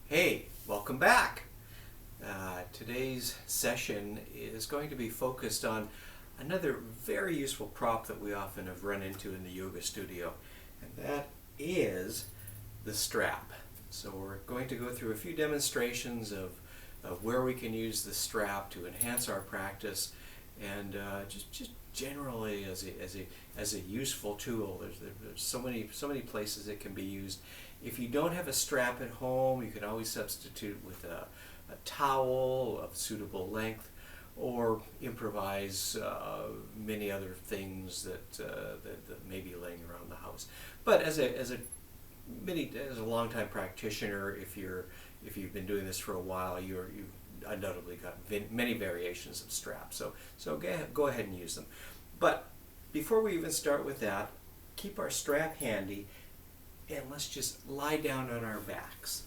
Hey, welcome back. Today's session is going to be focused on another very useful prop that we often have run into in the yoga studio, and that is the strap. So we're going to go through a few demonstrations of where we can use the strap to enhance our practice, and just generally as a useful tool. There's so many places it can be used. If you don't have a strap at home, you can always substitute with a towel of suitable length, or improvise many other things that may be laying around the house. But as a longtime practitioner, if you've been doing this for a while, you've undoubtedly got many variations of straps. So go ahead and use them. But before we even start with that, keep our strap handy, and let's just lie down on our backs.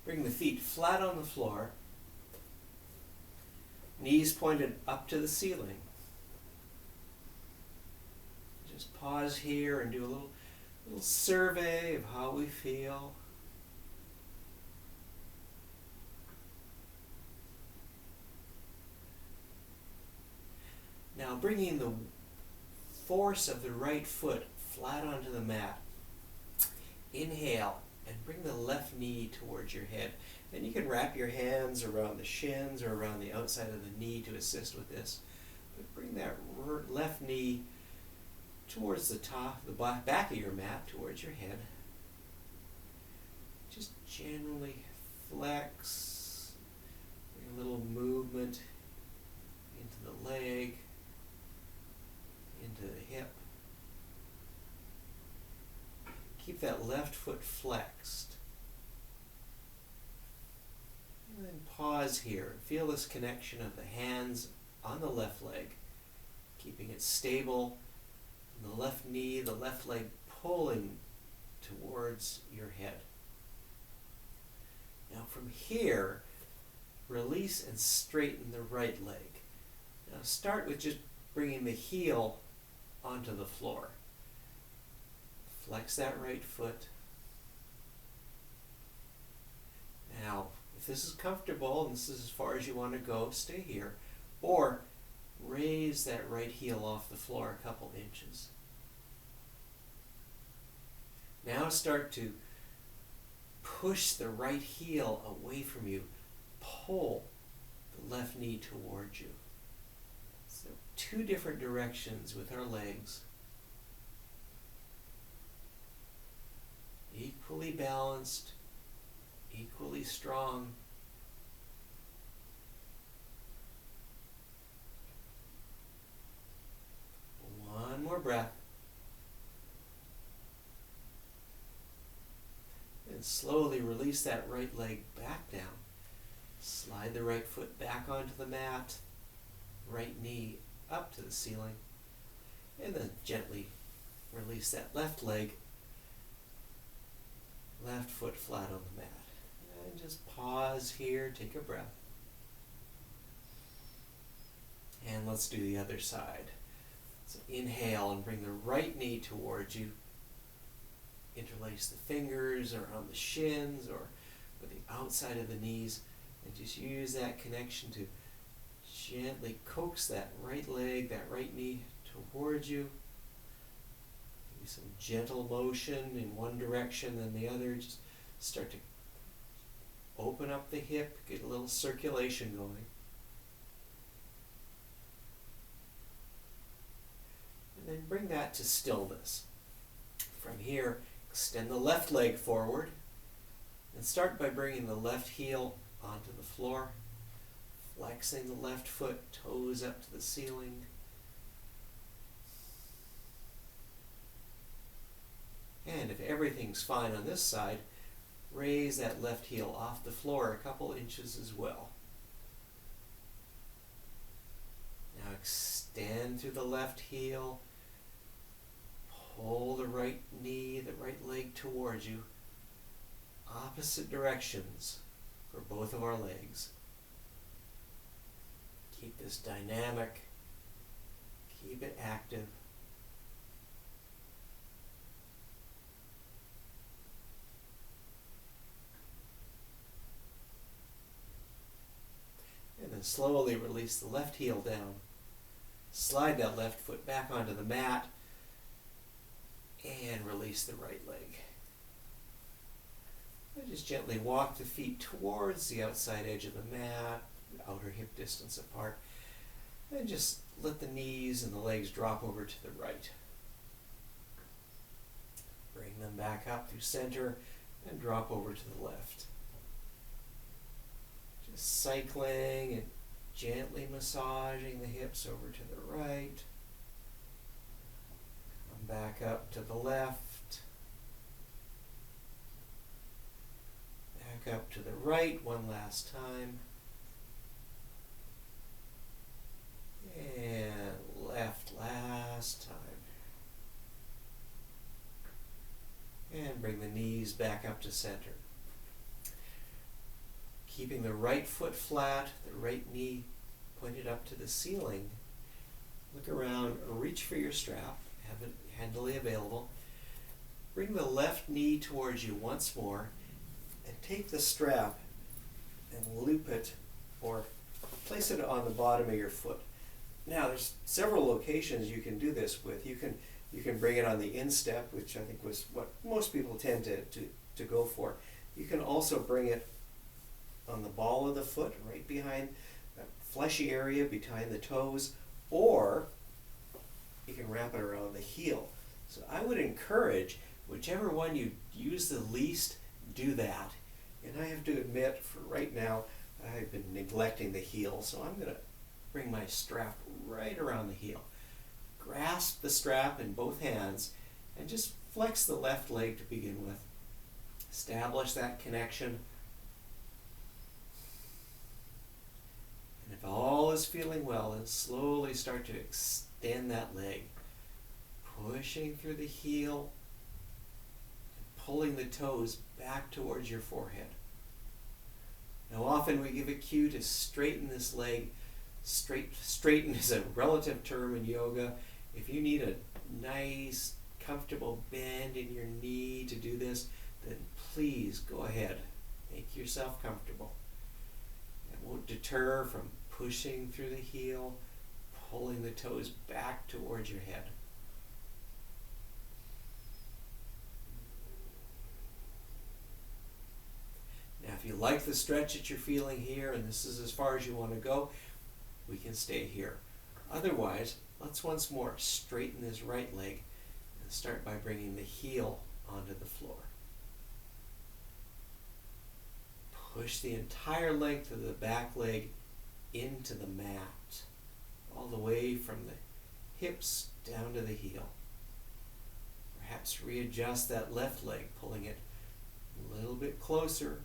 Bring the feet flat on the floor, knees pointed up to the ceiling. Just pause here and do a little survey of how we feel. Now bringing the force of the right foot flat onto the mat. Inhale and bring the left knee towards your head. And you can wrap your hands around the shins or around the outside of the knee to assist with this. But bring that left knee towards the top, the back of your mat, towards your head. Just generally flex, bring a little movement into the leg, into the hip. Keep that left foot flexed. And then pause here. Feel this connection of the hands on the left leg, keeping it stable. And the left knee, the left leg pulling towards your head. Now from here, release and straighten the right leg. Now start with just bringing the heel onto the floor. Flex that right foot. Now, if this is comfortable and this is as far as you want to go, stay here. Or raise that right heel off the floor a couple inches. Now start to push the right heel away from you. Pull the left knee towards you. So two different directions with our legs. Equally balanced, equally strong. One more breath. And slowly release that right leg back down. Slide the right foot back onto the mat. Right knee up to the ceiling. And then gently release that left leg. Left foot flat on the mat. And just pause here, take a breath. And let's do the other side. So inhale and bring the right knee towards you. Interlace the fingers around the shins or the outside of the knees. And just use that connection to gently coax that right leg, that right knee towards you. Some gentle motion in one direction then the other. Just start to open up the hip, get a little circulation going. And then bring that to stillness. From here, extend the left leg forward and start by bringing the left heel onto the floor, flexing the left foot, toes up to the ceiling. And if everything's fine on this side, raise that left heel off the floor a couple inches as well. Now extend through the left heel, pull the right knee, the right leg towards you, opposite directions for both of our legs. Keep this dynamic, keep it active. then slowly release the left heel down. Slide that left foot back onto the mat and release the right leg. And just gently walk the feet towards the outside edge of the mat, outer hip distance apart, and just let the knees and the legs drop over to the right. Bring them back up through center and drop over to the left. Just cycling and gently massaging the hips over to the right. Come back up to the left. Back up to the right one last time. And left last time. And bring the knees back up to center. Keeping the right foot flat, the right knee pointed up to the ceiling. Look around, reach for your strap, have it handily available. Bring the left knee towards you once more and take the strap and loop it or place it on the bottom of your foot. Now there's several locations you can do this with. You can bring it on the instep, which I think was what most people tend to go for. You can also bring it on the ball of the foot, right behind that fleshy area behind the toes, or you can wrap it around the heel. So I would encourage whichever one you use the least, do that. And I have to admit, for right now, I've been neglecting the heel, so I'm going to bring my strap right around the heel. Grasp the strap in both hands and just flex the left leg to begin with. Establish that connection. And if all is feeling well, then slowly start to extend that leg, pushing through the heel and pulling the toes back towards your forehead. Now often we give a cue to straighten this leg. Straighten is a relative term in yoga. If you need a nice, comfortable bend in your knee to do this, then please go ahead. Make yourself comfortable. It won't deter from pushing through the heel, pulling the toes back towards your head. Now if you like the stretch that you're feeling here, and this is as far as you want to go, we can stay here. Otherwise, let's once more straighten this right leg and start by bringing the heel onto the floor. Push the entire length of the back leg into the mat, all the way from the hips down to the heel. Perhaps readjust that left leg, pulling it a little bit closer.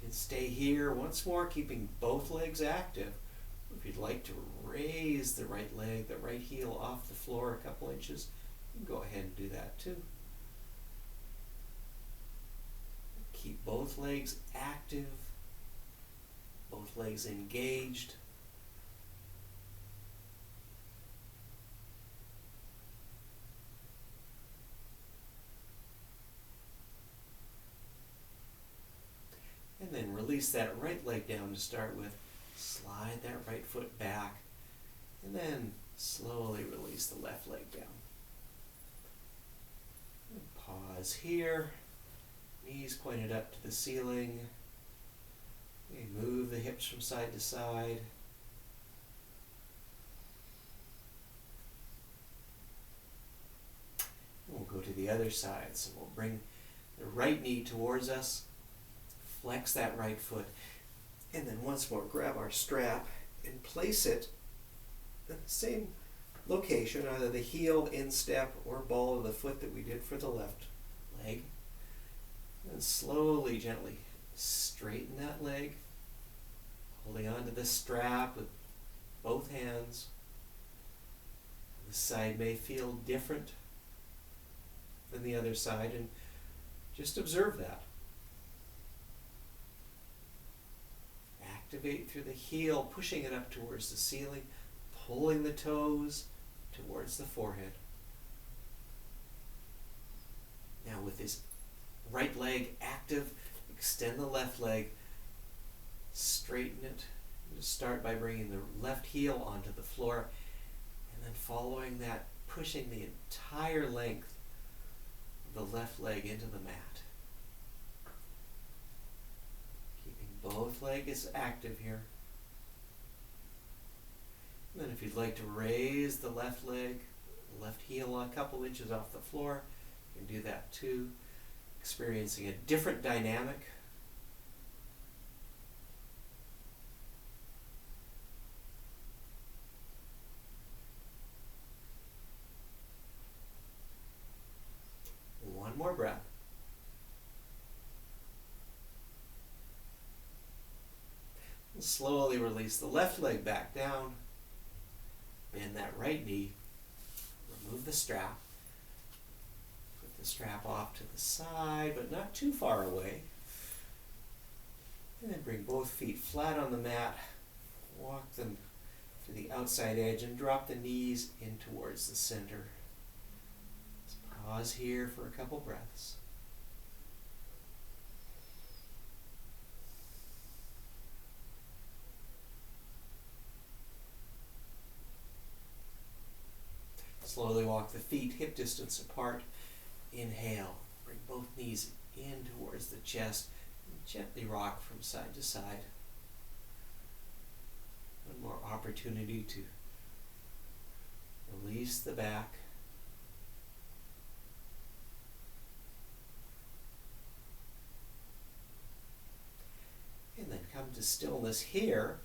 And stay here once more, keeping both legs active. If you'd like to raise the right leg, the right heel off the floor a couple inches, you can go ahead and do that too. Keep both legs active, both legs engaged. And then release that right leg down to start with. Slide that right foot back. And then slowly release the left leg down. And pause here. Knees pointed up to the ceiling. We move the hips from side to side. And we'll go to the other side. So we'll bring the right knee towards us. Flex that right foot, and then once more grab our strap and place it at the same location, either the heel, instep, or ball of the foot that we did for the left leg. And slowly, gently straighten that leg, holding onto the strap with both hands. This side may feel different than the other side, and just observe that. Activate through the heel, pushing it up towards the ceiling, pulling the toes towards the forehead. Now with this right leg active, extend the left leg, straighten it. Just start by bringing the left heel onto the floor, and then following that, pushing the entire length of the left leg into the mat. Keeping both legs active here. And then if you'd like to raise the left leg, left heel a couple inches off the floor, you can do that too. Experiencing a different dynamic. One more breath. And slowly release the left leg back down. Bend that right knee. Remove the strap. Put the strap off to the side, but not too far away. And then bring both feet flat on the mat. Walk them to the outside edge and drop the knees in towards the center. Let's pause here for a couple breaths. Slowly walk the feet hip distance apart. Inhale. Bring both knees in towards the chest. And gently rock from side to side. One more opportunity to release the back. And then come to stillness here.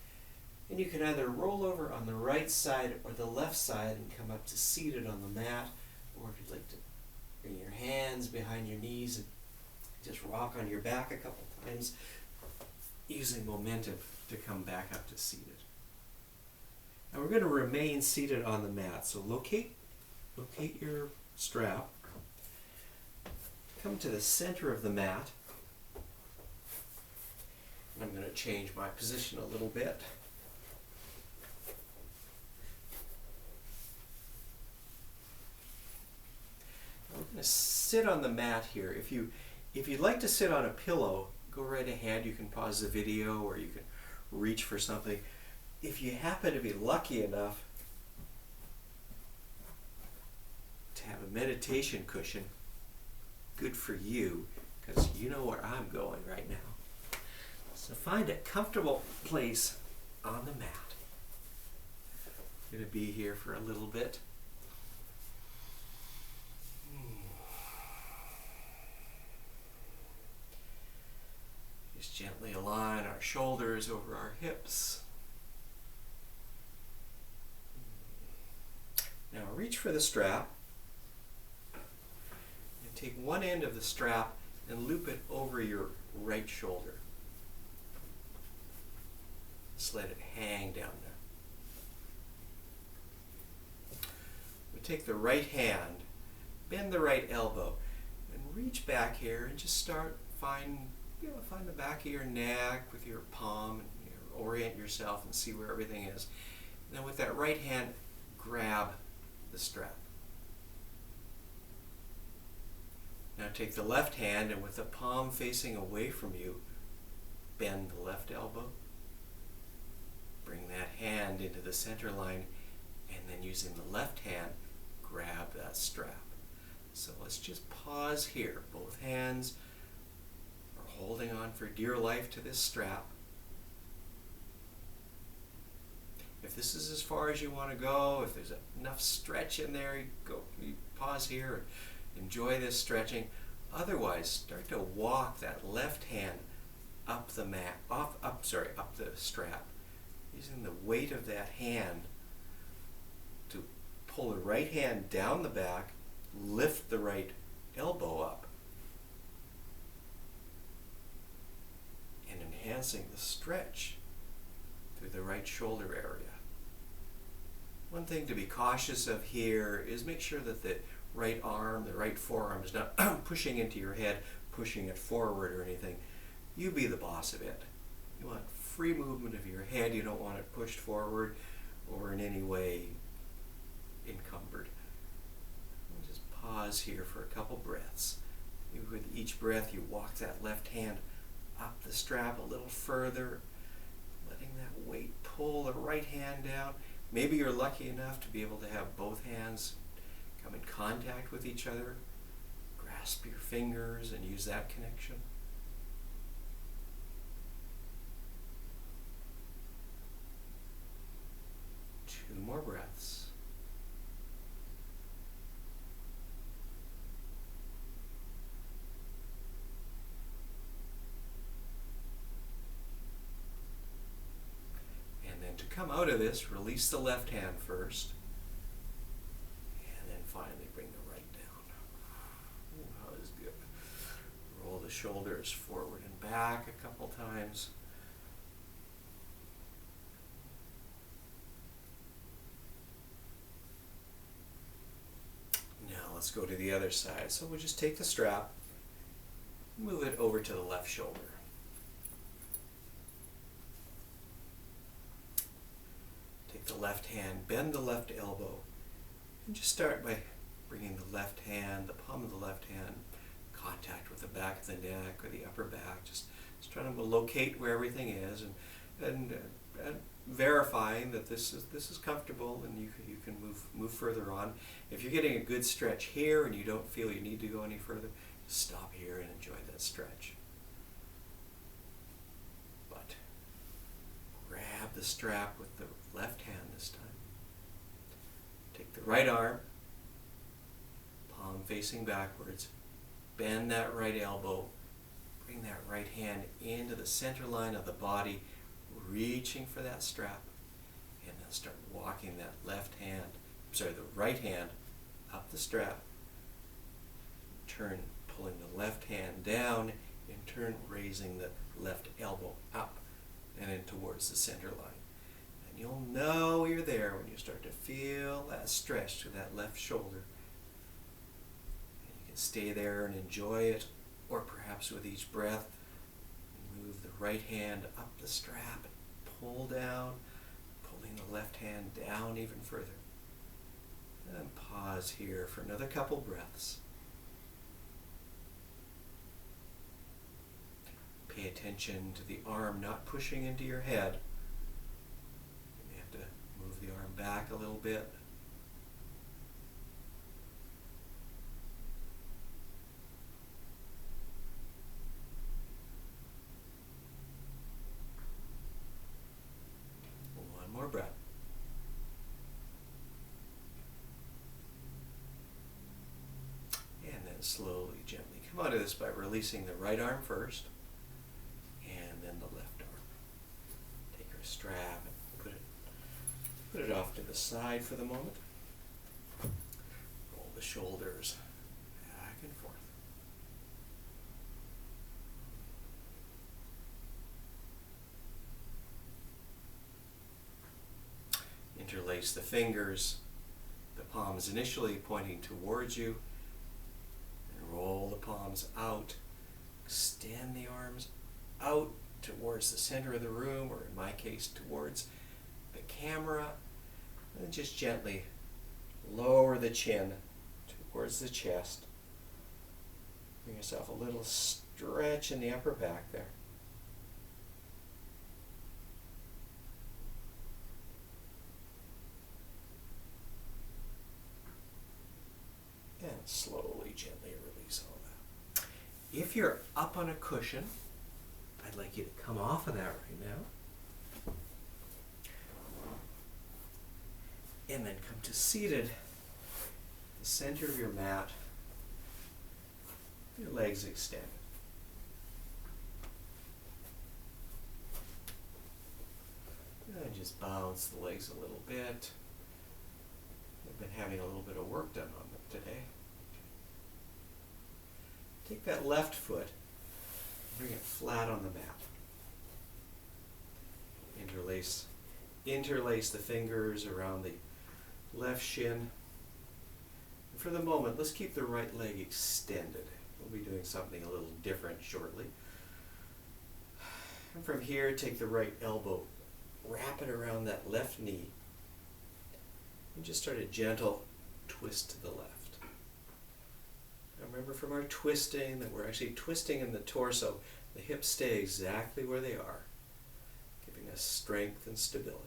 And you can either roll over on the right side or the left side and come up to seated on the mat, or if you'd like to bring your hands behind your knees and just rock on your back a couple times, using momentum to come back up to seated. Now we're going to remain seated on the mat, so locate your strap, come to the center of the mat, and I'm going to change my position a little bit. We're going to sit on the mat here. If you'd like to sit on a pillow, go right ahead. You can pause the video or you can reach for something. If you happen to be lucky enough to have a meditation cushion, good for you, because you know where I'm going right now. So find a comfortable place on the mat. I'm going to be here for a little bit. Just gently align our shoulders over our hips. Now reach for the strap. And take one end of the strap and loop it over your right shoulder. Just let it hang down there. We take the right hand, bend the right elbow, and reach back here and just start find the back of your neck with your palm, and orient yourself and see where everything is. And then with that right hand, grab the strap. Now take the left hand and with the palm facing away from you, bend the left elbow. Bring that hand into the center line, and then using the left hand, grab that strap. So let's just pause here. Both hands are holding on for dear life to this strap. If this is as far as you want to go, if there's enough stretch in there, you pause here and enjoy this stretching. Otherwise, start to walk that left hand up the mat, up the strap, using the weight of that hand to pull the right hand down the back, lift the right elbow up, and enhancing the stretch through the right shoulder area. One thing to be cautious of here is make sure that the right arm, the right forearm is not pushing into your head, pushing it forward or anything. You be the boss of it. You want free movement of your head. You don't want it pushed forward or in any way encumbered. We'll just pause here for a couple breaths. With each breath, you walk that left hand up the strap a little further, letting that weight pull the right hand down. Maybe you're lucky enough to be able to have both hands come in contact with each other. Grasp your fingers and use that connection. Two more breaths. And then to come out of this, release the left hand first. And then finally bring the right down. Ooh, that was good. Roll the shoulders forward and back a couple times. Let's go to the other side. So we'll just take the strap, move it over to the left shoulder. Take the left hand, bend the left elbow, and just start by bringing the left hand, the palm of the left hand, contact with the back of the neck or the upper back. Just trying to locate where everything is, and verifying that this is comfortable, and you can move further on. If you're getting a good stretch here and you don't feel you need to go any further, just stop here and enjoy that stretch. But grab the strap with the left hand this time. Take the right arm, palm facing backwards, bend that right elbow, bring that right hand into the center line of the body, reaching for that strap, and then start walking that the right hand up the strap. Turn, pulling the left hand down, in turn raising the left elbow up and in towards the center line. And you'll know you're there when you start to feel that stretch to that left shoulder. And you can stay there and enjoy it, or perhaps with each breath, move the right hand up the strap, pull down, pulling the left hand down even further. And pause here for another couple breaths. Pay attention to the arm not pushing into your head. You may have to move the arm back a little bit. One more breath. And then slowly, gently come out of this by releasing the right arm first, and then the left arm. Take your strap and put it off to the side for the moment. Roll the shoulders back and forth. Interlace the fingers, the palms initially pointing towards you, and roll the palms out. Extend the arms out towards the center of the room, or in my case towards the camera, and just gently lower the chin towards the chest. Bring yourself a little stretch in the upper back there. And slowly, gently release all that. If you're up on a cushion, I'd like you to come off of that right now. And then come to seated, the center of your mat, your legs extended. And just bounce the legs a little bit. I've been having a little bit of work done on them today. Take that left foot, bring it flat on the mat. Interlace the fingers around the left shin. And for the moment, let's keep the right leg extended. We'll be doing something a little different shortly. And from here, take the right elbow, wrap it around that left knee, and just start a gentle twist to the left. Now remember from our twisting that we're actually twisting in the torso. The hips stay exactly where they are, giving us strength and stability.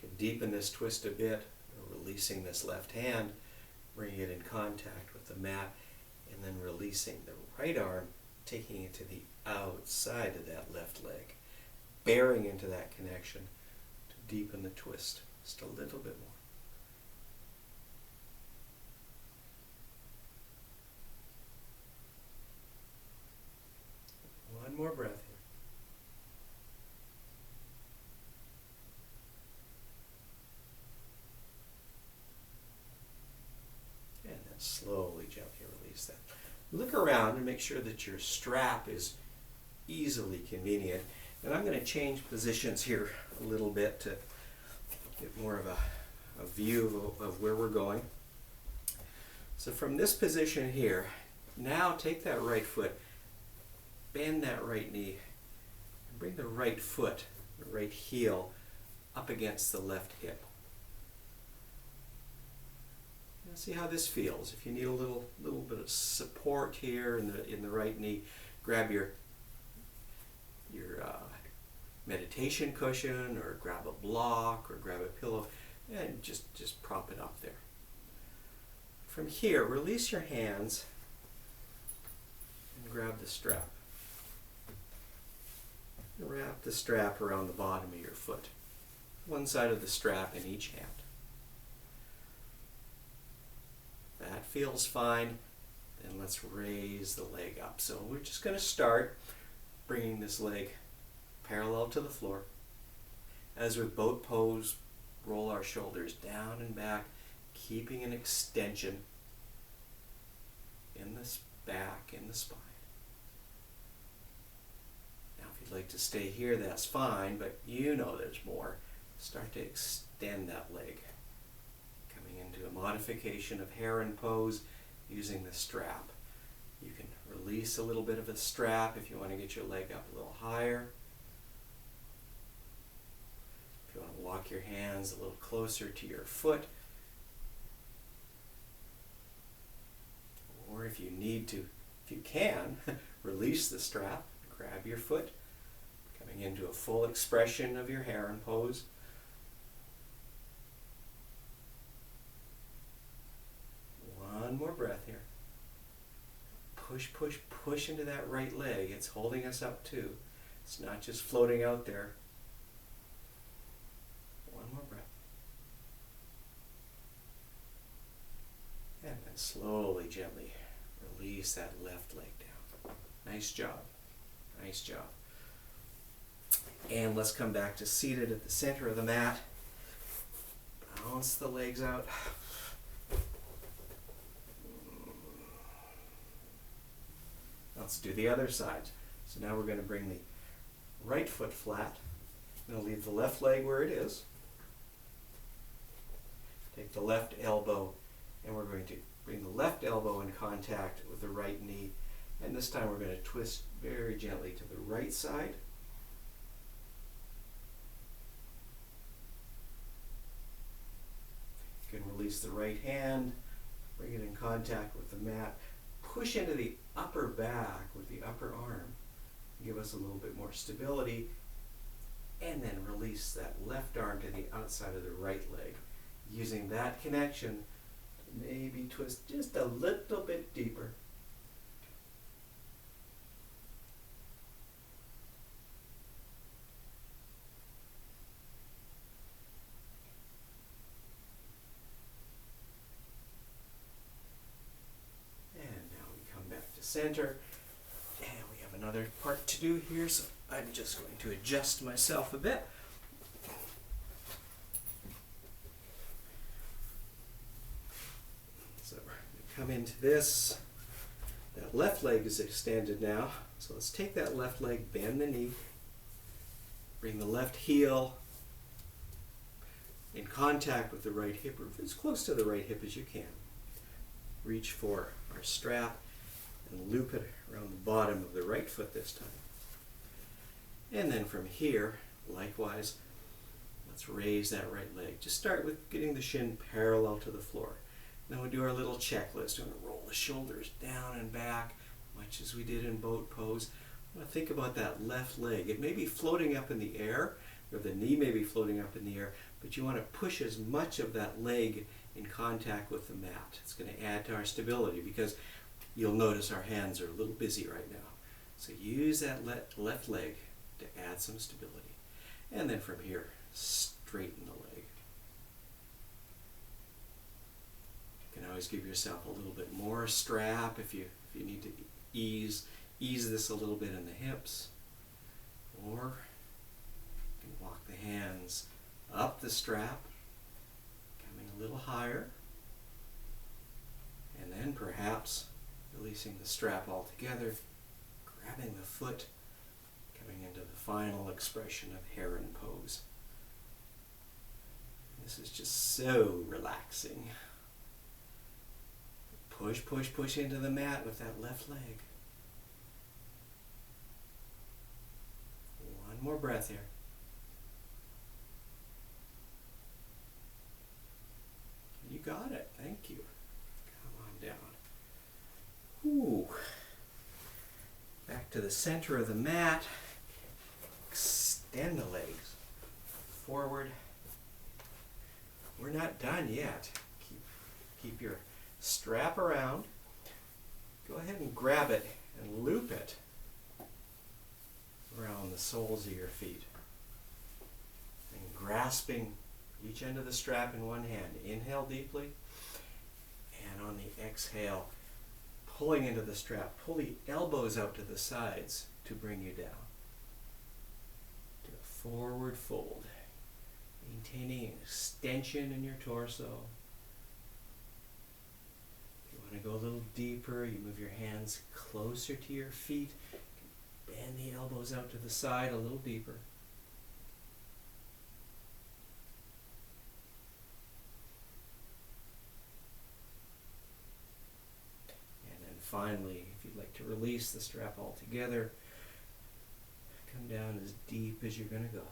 You can deepen this twist a bit, releasing this left hand, bringing it in contact with the mat, and then releasing the right arm, taking it to the outside of that left leg, bearing into that connection to deepen the twist just a little bit more. One more breath here. And then slowly, gently release that. Look around and make sure that your strap is easily convenient. And I'm going to change positions here a little bit to get more of a view of where we're going. So from this position here, now take that right foot, bend that right knee, and bring the right foot, the right heel, up against the left hip. Now see how this feels. If you need a little bit of support here in the right knee, grab your meditation cushion, or grab a block, or grab a pillow, and just prop it up there. From here, release your hands and grab the strap. Wrap the strap around the bottom of your foot. One side of the strap in each hand. That feels fine. Then let's raise the leg up. So we're just going to start bringing this leg parallel to the floor. As with boat pose, roll our shoulders down and back, keeping an extension in the back, in the spine. Now if you'd like to stay here, that's fine, but you know there's more. Start to extend that leg. Coming into a modification of heron pose using the strap. You can release a little bit of the strap if you want to get your leg up a little higher. If you want to walk your hands a little closer to your foot. Or if you need to, if you can, release the strap, grab your foot, coming into a full expression of your heron pose. One more breath here. Push, push, push into that right leg. It's holding us up too. It's not just floating out there. One more breath. And then slowly, gently release that left leg down. Nice job. Nice job. And let's come back to seated at the center of the mat. Balance the legs out. Let's do the other side. So now we're going to bring the right foot flat. I'm going to leave the left leg where it is. Take the left elbow, and we're going to bring the left elbow in contact with the right knee. And this time we're going to twist very gently to the right side. You can release the right hand, bring it in contact with the mat. Push into the upper back with the upper arm. Give us a little bit more stability. And then release that left arm to the outside of the right leg. Using that connection to maybe twist just a little bit deeper. Center, and we have another part to do here, so I'm just going to adjust myself a bit. So we're going to come into this. That left leg is extended now, so let's take that left leg, bend the knee, bring the left heel in contact with the right hip, or as close to the right hip as you can. Reach for our strap and loop it around the bottom of the right foot this time. And then from here, likewise, let's raise that right leg. Just start with getting the shin parallel to the floor. Then we'll do our little checklist. We're going to roll the shoulders down and back, much as we did in boat pose. I want to think about that left leg. It may be floating up in the air, or the knee may be floating up in the air, but you want to push as much of that leg in contact with the mat. It's going to add to our stability because you'll notice our hands are a little busy right now. So use that left leg to add some stability. And then from here, straighten the leg. You can always give yourself a little bit more strap if you need to ease this a little bit in the hips. Or you can walk the hands up the strap, coming a little higher, and then perhaps releasing the strap altogether, grabbing the foot, coming into the final expression of heron pose. This is just so relaxing. Push, push, push into the mat with that left leg. One more breath here. You got it. Thank you. Come on down. Ooh. Back to the center of the mat. Extend the legs forward. We're not done yet. Keep your strap around. Go ahead and grab it and loop it around the soles of your feet. And grasping each end of the strap in one hand. Inhale deeply. And on the exhale, pulling into the strap. Pull the elbows out to the sides to bring you down. To a forward fold. Maintaining extension in your torso. If you want to go a little deeper, you move your hands closer to your feet. Bend the elbows out to the side a little deeper. And then finally, if you'd like to release the strap altogether, come down as deep as you're going to go.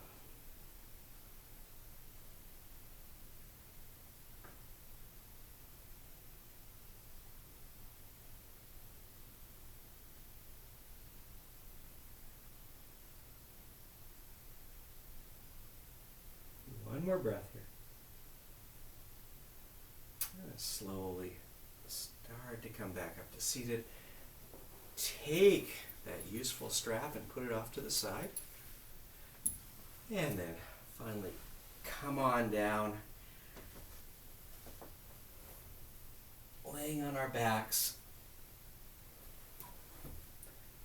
One more breath here. And slowly start to come back up to seated. Take that useful strap and put it off to the side. And then finally come on down. Laying on our backs.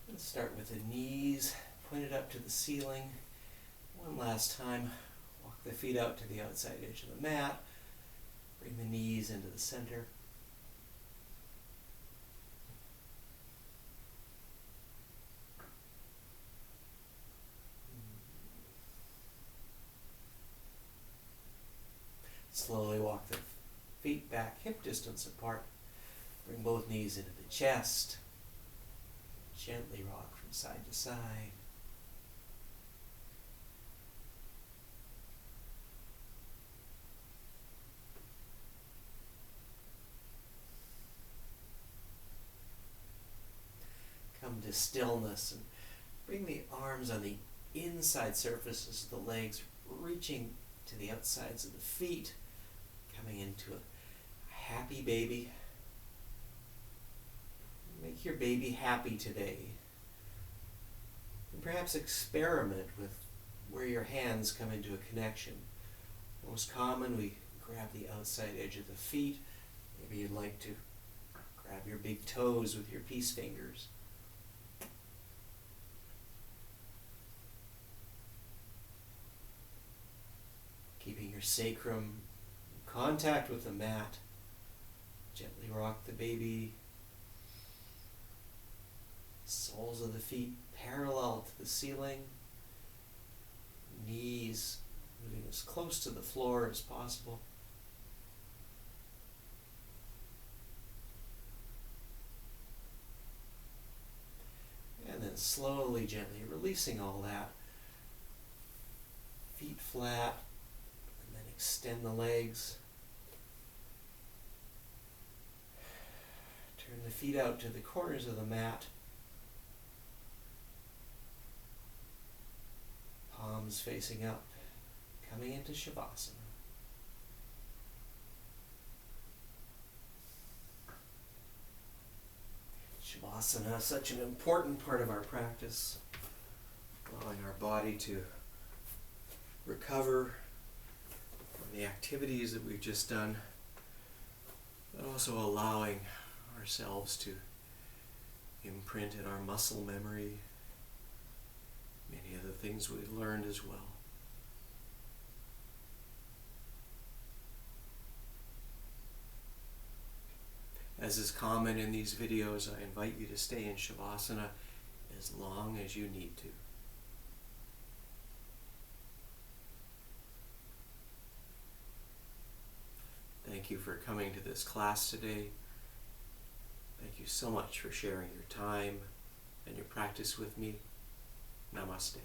Let's start with the knees pointed up to the ceiling. One last time. Walk the feet out to the outside edge of the mat. Bring the knees into the center. Slowly walk the feet back hip distance apart. Bring both knees into the chest. Gently rock from side to side. Come to stillness and bring the arms on the inside surfaces of the legs, reaching to the outsides of the feet, coming into a happy baby. Make your baby happy today. And perhaps experiment with where your hands come into a connection. Most common, we grab the outside edge of the feet. Maybe you'd like to grab your big toes with your peace fingers. Keeping your sacrum in contact with the mat. Gently rock the baby. Soles of the feet parallel to the ceiling. Knees moving as close to the floor as possible. And then slowly, gently releasing all that. Feet flat. Extend the legs. Turn the feet out to the corners of the mat. palms facing up, coming into Shavasana. Shavasana is such an important part of our practice, allowing our body to recover from the activities that we've just done, but also allowing ourselves to imprint in our muscle memory many of the things we've learned as well. As is common in these videos, I invite you to stay in Shavasana as long as you need to. Thank you for coming to this class today. Thank you so much for sharing your time and your practice with me. Namaste.